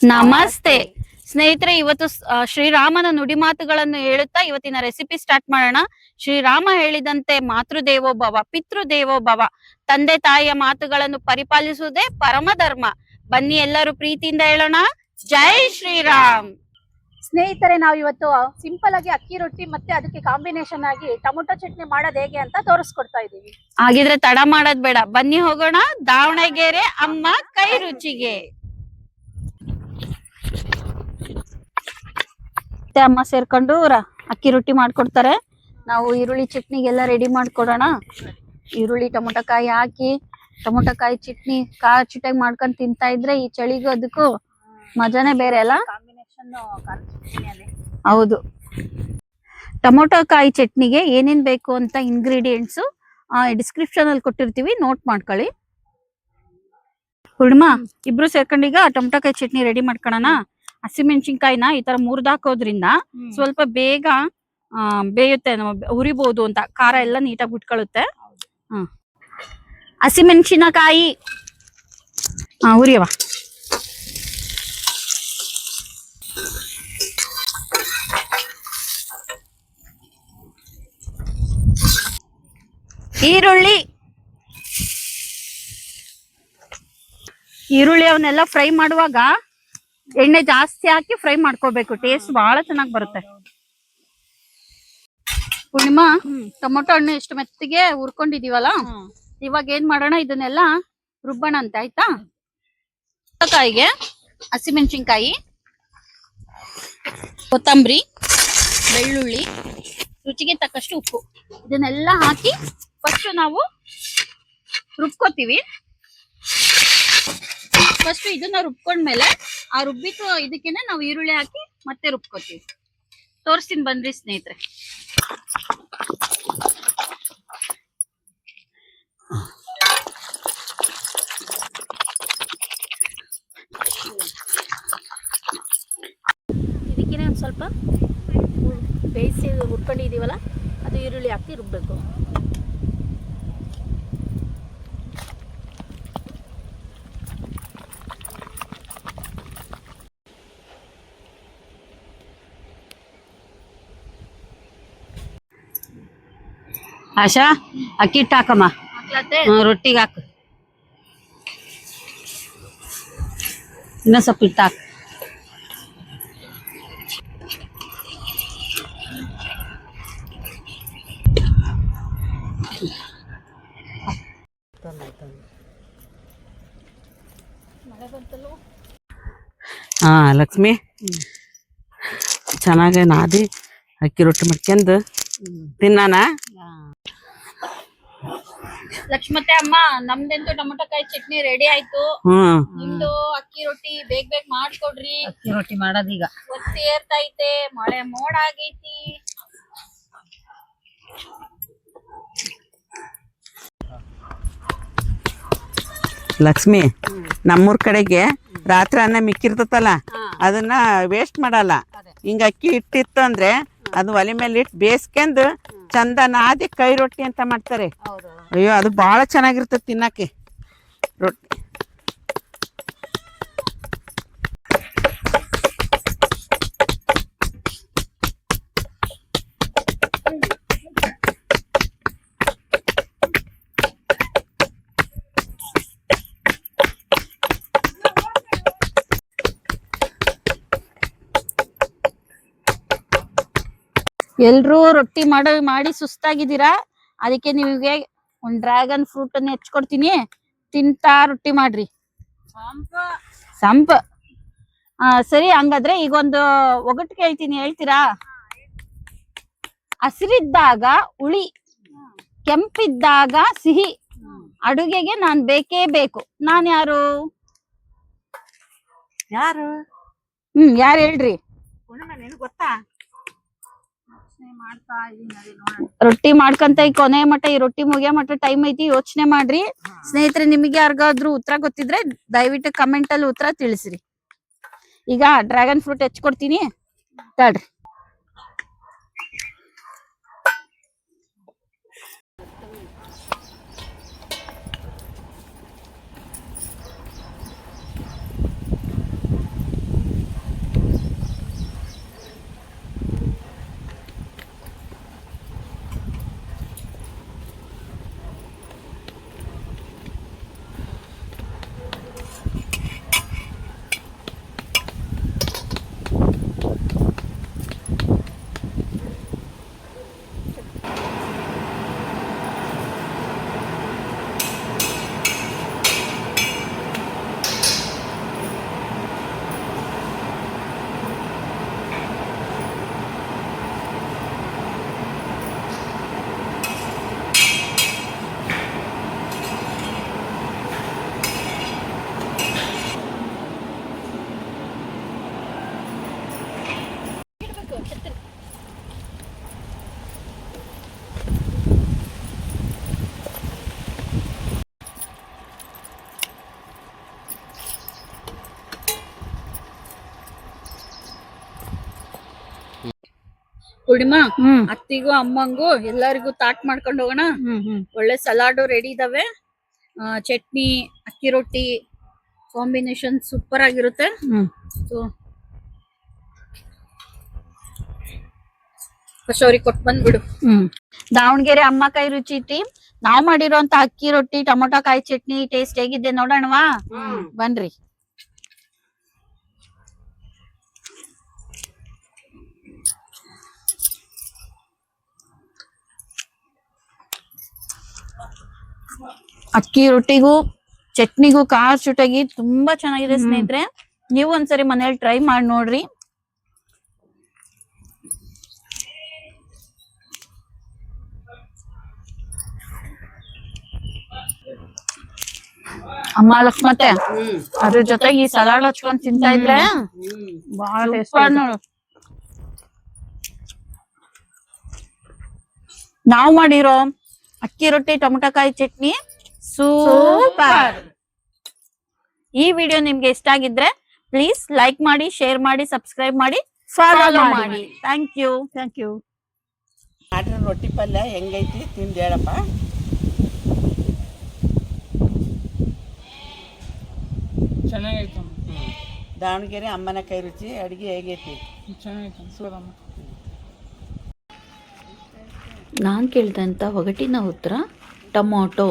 ನಮಸ್ತೆ ಸ್ನೇಹಿತರೆ, ಇವತ್ತು ಶ್ರೀರಾಮನ ನುಡಿಮಾತುಗಳನ್ನು ಹೇಳುತ್ತಾ ಇವತ್ತಿನ ರೆಸಿಪಿ ಸ್ಟಾರ್ಟ್ ಮಾಡೋಣ. ಶ್ರೀರಾಮ ಹೇಳಿದಂತೆ ಮಾತೃದೇವೋ ಭವ, ಪಿತೃದೇವೋ ಭವ, ತಂದೆ ತಾಯಿಯ ಮಾತುಗಳನ್ನು ಪರಿಪಾಲಿಸುವುದೇ ಪರಮ ಧರ್ಮ. ಬನ್ನಿ ಎಲ್ಲರೂ ಪ್ರೀತಿಯಿಂದ ಹೇಳೋಣ, ಜೈ ಶ್ರೀರಾಮ್. ಸ್ನೇಹಿತರೆ, ನಾವು ಇವತ್ತು ಸಿಂಪಲ್ ಆಗಿ ಅಕ್ಕಿ ರೊಟ್ಟಿ ಮತ್ತೆ ಅದಕ್ಕೆ ಕಾಂಬಿನೇಷನ್ ಆಗಿ ಟೊಮೊಟೊ ಚಟ್ನಿ ಮಾಡೋದು ಹೇಗೆ ಅಂತ ತೋರಿಸ್ಕೊಡ್ತಾ ಇದೀವಿ. ಹಾಗಿದ್ರೆ ತಡ ಮಾಡೋದ್ ಬೇಡ, ಬನ್ನಿ ಹೋಗೋಣ ದಾವಣಗೆರೆ ಅಮ್ಮ ಕೈ ರುಚಿಗೆ. ಅಮ್ಮ ಸೇರ್ಕೊಂಡು ಅಕ್ಕಿ ರೊಟ್ಟಿ ಮಾಡ್ಕೊಡ್ತಾರೆ. ನಾವು ಈರುಳ್ಳಿ ಚಟ್ನಿಗೆಲ್ಲ ರೆಡಿ ಮಾಡ್ಕೊಡೋಣ. ಈರುಳ್ಳಿ ಟೊಮೊಟೊಕಾಯಿ ಹಾಕಿ ಟೊಮೊಟೊಕಾಯಿ ಚಟ್ನಿ ಚಿಟಾಗಿ ಮಾಡ್ಕೊಂಡು ತಿಂತಾ ಇದ್ರೆ ಈ ಚಳಿಗೂ ಅದಕ್ಕೂ ಮಜಾನೇ ಬೇರೆ ಅಲ್ಲ. ಹೌದು. ಟೊಮೊಟೊಕಾಯಿ ಚಟ್ನಿಗೆ ಏನೇನ್ ಬೇಕು ಅಂತ ಇಂಗ್ರೀಡಿಯೆಂಟ್ಸ್ ಡಿಸ್ಕ್ರಿಪ್ಷನ್ ಅಲ್ಲಿ ಕೊಟ್ಟಿರ್ತೀವಿ, ನೋಟ್ ಮಾಡ್ಕೊಳ್ಳಿ. ಹುಡ್ಮ ಇಬ್ರು ಸೇರ್ಕೊಂಡೀಗ ಟೊಮೊಟೊಕಾಯಿ ಚಟ್ನಿ ರೆಡಿ ಮಾಡ್ಕೊಳ್ಳೋಣ. ಹಸಿಮೆಣಸಿನ್ಕಾಯಿನ ಈ ತರ ಮುರಿದಾಕೋದ್ರಿಂದ ಸ್ವಲ್ಪ ಬೇಗ ಬೇಯುತ್ತೆ, ಹುರಿಬಹುದು ಅಂತ. ಖಾರ ಎಲ್ಲ ನೀಟಾಗಿ ಬಿಟ್ಕೊಳ್ಳುತ್ತೆ. ಹಸಿಮೆಣಸಿನಕಾಯಿ ಹುರಿಯವ. ಈರುಳ್ಳಿ ಅವನ್ನೆಲ್ಲ ಫ್ರೈ ಮಾಡುವಾಗ ಎಣ್ಣೆ ಜಾಸ್ತಿ ಹಾಕಿ ಫ್ರೈ ಮಾಡ್ಕೋಬೇಕು, ಟೇಸ್ಟ್ ಬಹಳ ಚೆನ್ನಾಗಿ ಬರುತ್ತೆ. ಪೂರ್ಣಿಮಾ, ಟೊಮೊಟೊ ಹಣ್ಣು ಎಷ್ಟು ಮೆತ್ತಿಗೆ ಹುರ್ಕೊಂಡಿದೀವಲ್ಲ, ಇವಾಗ ಏನ್ ಮಾಡೋಣ, ಇದನ್ನೆಲ್ಲ ರುಬ್ಬಣ ಅಂತ. ಆಯ್ತಾ? ಕಾಯಿಗೆ ಹಸಿಮೆಣಸಿನ್ಕಾಯಿ, ಕೊತ್ತಂಬರಿ, ಬೆಳ್ಳುಳ್ಳಿ, ರುಚಿಗೆ ತಕ್ಕಷ್ಟು ಉಪ್ಪು, ಇದನ್ನೆಲ್ಲ ಹಾಕಿ ಫಸ್ಟ್ ನಾವು ರುಬ್ಕೋತೀವಿ. ಫಸ್ಟ್ ಇದನ್ನ ರುಬ್ಕೊಂಡ್ಮೇಲೆ ಆ ರುಬ್ಬಿಟ್ಟು ಇದಕ್ಕೇನೆ ನಾವು ಈರುಳ್ಳಿ ಹಾಕಿ ಮತ್ತೆ ರುಬ್ಕೋತೀವಿ. ತೋರಿಸ್ತೀನಿ ಬನ್ರಿ ಸ್ನೇಹಿತರೆ. ಇದಕ್ಕೇನೆ ಒಂದು ಸ್ವಲ್ಪ ಬೇಯಿಸಿ ಹುರ್ಕೊಂಡಿದೀವಲ್ಲ, ಅದು ಈರುಳ್ಳಿ ಹಾಕಿ ರುಬ್ಬೇಕು. ಆಶಾ, ಅಕ್ಕಿ ಹಿಟ್ಟು ಹಾಕಮ್ಮ, ರೊಟ್ಟಿಗೆ ಹಾಕು. ಇನ್ನೂ ಸ್ವಲ್ಪ ಹಿಟ್ಟು ಹಾಕು. ಹಾ ಲಕ್ಷ್ಮಿ, ಚೆನ್ನಾಗಿ ನಾದಿ ಅಕ್ಕಿ ರೊಟ್ಟಿ ಮಾಡ್ಕೊಂಡು ತಿನ್ನಾನ. ಲಕ್ಷ್ಮತ್ತೆ ಅಮ್ಮ, ನಮ್ದಂತೂ ಟೊಮೊಟೊಕಾಯಿ ಚಟ್ನಿ ರೆಡಿ ಆಯ್ತು. ನಿಮ್ದು ಅಕ್ಕಿ ರೊಟ್ಟಿ ಬೇಗ ಬೇಗ ಮಾಡ್ಕೊಡ್ರಿ. ಅಕ್ಕಿ ರೊಟ್ಟಿ ಮಾಡೋದೀಗ ಒತ್ತಿ ಏರ್ತೈತೆ, ಮಳೆ ಮೋಡ ಆಗೈತಿ. ಲಕ್ಷ್ಮಿ, ನಮ್ಮೂರ್ ಕಡೆಗೆ ರಾತ್ರಿ ಅನ್ನ ಮಿಕ್ಕಿರ್ತತಲ್ಲ, ಅದನ್ನ ವೇಸ್ಟ್ ಮಾಡಲ್ಲ. ಹಿಂಗ ಅಕ್ಕಿ ಹಿಟ್ಟಿತ್ತು ಅಂದ್ರೆ ಅದು ಒಲೆ ಮೇಲೆ ಇಟ್ಟು ಬೇಯಿಸ್ಕೊಂಡು ಚಂದ ನಾದಿ ಕೈ ರೊಟ್ಟಿ ಅಂತ ಮಾಡ್ತಾರೆ. ಅಯ್ಯೋ, ಅದು ಬಹಳ ಚೆನ್ನಾಗಿರ್ತದೆ ತಿನ್ನಕ್ಕೆ ರೊಟ್ಟಿ. ಎಲ್ರೂ ರೊಟ್ಟಿ ಮಾಡಿ ಸುಸ್ತಾಗಿದ್ದೀರಾ, ಅದಕ್ಕೆ ನಿಮಗೆ ಒಂದ್ ಡ್ರ್ಯಾಗನ್ ಫ್ರೂಟ್ ಅನ್ನ ಹೆಚ್ಕೊಡ್ತೀನಿ, ತಿಂತಾ ರೊಟ್ಟಿ ಮಾಡ್ರಿ. ಸಂಪ ಸರಿ, ಹಂಗಾದ್ರೆ ಈಗೊಂದು ಒಗಟು ಕೇಳ್ತೀನಿ, ಹೇಳ್ತೀರಾ? ಹಸಿರಿದ್ದಾಗ ಹುಳಿ, ಕೆಂಪಿದ್ದಾಗ ಸಿಹಿ, ಅಡುಗೆಗೆ ನಾನ್ ಬೇಕೇ ಬೇಕು. ನಾನ್ ಯಾರು? ಯಾರು ಯಾರು ಹೇಳ್ರಿ? ಗೊತ್ತಾ? ರೊಟ್ಟಿ ಮಾಡ್ಕಂತ ಈ ಕೊನೆ ಮಟ್ಟ, ಈ ರೊಟ್ಟಿ ಮುಗಿಯೋ ಮಟ್ಟ ಟೈಮ್ ಐತಿ, ಯೋಚನೆ ಮಾಡ್ರಿ. ಸ್ನೇಹಿತರೆ, ನಿಮಗೆ ಯಾರಿಗಾದ್ರೂ ಉತ್ತರ ಗೊತ್ತಿದ್ರೆ ದಯವಿಟ್ಟು ಕಮೆಂಟ್ ಅಲ್ಲಿ ಉತ್ತರ ತಿಳಿಸ್ರಿ. ಈಗ ಡ್ರ್ಯಾಗನ್ ಫ್ರೂಟ್ ಹೆಚ್ಕೊಡ್ತೀನಿ, ತಡ್ರಿ. ಪೂರ್ಣಿಮಾ, ಹ್ಮ್ ಅತ್ತಿಗೂ ಅಮ್ಮಂಗೂ ಎಲ್ಲರಿಗೂ ತಾಟ್ ಮಾಡ್ಕೊಂಡು ಹೋಗೋಣ. ಹ್ಮ್ ಹ್ಮ್ ಒಳ್ಳೆ ಸಲಾಡು ರೆಡಿ ಇದಾವೆ. ಚಟ್ನಿ, ಅಕ್ಕಿ ರೊಟ್ಟಿ ಕಾಂಬಿನೇಷನ್ ಸೂಪರ್ ಆಗಿರುತ್ತೆ. ಹ್ಮ್ ಸೊ ಫಸ್ಟ್ ಅವ್ರಿಗೆ ಕೊಟ್ಟು ಬಂದ್ಬಿಡು. ಹ್ಮ್ ದಾವಣಗೆರೆ ಅಮ್ಮ ಕೈ ರುಚಿ ಟೀಮ್ ನಾವ್ ಮಾಡಿರೋಂತ ಅಕ್ಕಿ ರೊಟ್ಟಿ ಟೊಮೊಟೊ ಕಾಯಿ ಚಟ್ನಿ ಟೇಸ್ಟ್ ಹೇಗಿದೆ ನೋಡೋಣವಾ? ಬನ್ರಿ. ಅಕ್ಕಿ ರೊಟ್ಟಿಗೂ ಚಟ್ನಿಗೂ ಖಾರ ಚುಟಾಗಿ ತುಂಬಾ ಚೆನ್ನಾಗಿದೆ ಸ್ನೇಹಿತರೆ. ನೀವು ಒಂದ್ಸರಿ ಮನೇಲಿ ಟ್ರೈ ಮಾಡಿ ನೋಡ್ರಿ. ಅಮ್ಮ ಲಕ್ಷ್ಮತ್ತೆ, ಅದ್ರ ಜೊತೆಗೆ ಈ ಸಲಾಡ್ ಹಚ್ಕೊಂಡ್ ತಿಂತಾ ಇದ್ರೆ ಬಹಳ ಟೇಸ್ಟ್ ಸೂಪರ್ ನೋಡು. ನಾವ್ ಮಾಡಿರೋ ಅಕ್ಕಿ ರೊಟ್ಟಿ ಟೊಮೊಟೊ ಕಾಯಿ ಚಟ್ನಿ ಸೂಪರ್. ಈ ವಿಡಿಯೋ ನಿಮ್ಗೆ ಇಷ್ಟ ಆಗಿದ್ರೆ ಪ್ಲೀಸ್ ಲೈಕ್ ಮಾಡಿ, ಶೇರ್ ಮಾಡಿ, ಸಬ್ಸ್ಕ್ರೈಬ್ ಮಾಡಿ, ಫಾಲೋ ಮಾಡಿ. Thank you. ಮಾಡಿರೋ ರೊಟ್ಟಿ ಪಲ್ಯ ಹೆಂಗೈತಿ ತಿಂದು ಹೇಳಪ್ಪ. ಚೆನ್ನಾಗೈತೆ ದಾವಣಗೆರೆ ಅಮ್ಮನ ಕೈ ರುಚಿ ಅಡುಗೆ ಹೇಗೈತಿ? ಚೆನ್ನಾಗೈತೆ ಸೂರಮ್ಮ. ನಾನ್ ಕೇಳ್ದಂತ ಒಗಟಿನ ಉತ್ತರ ಟೊಮೊಟೊ.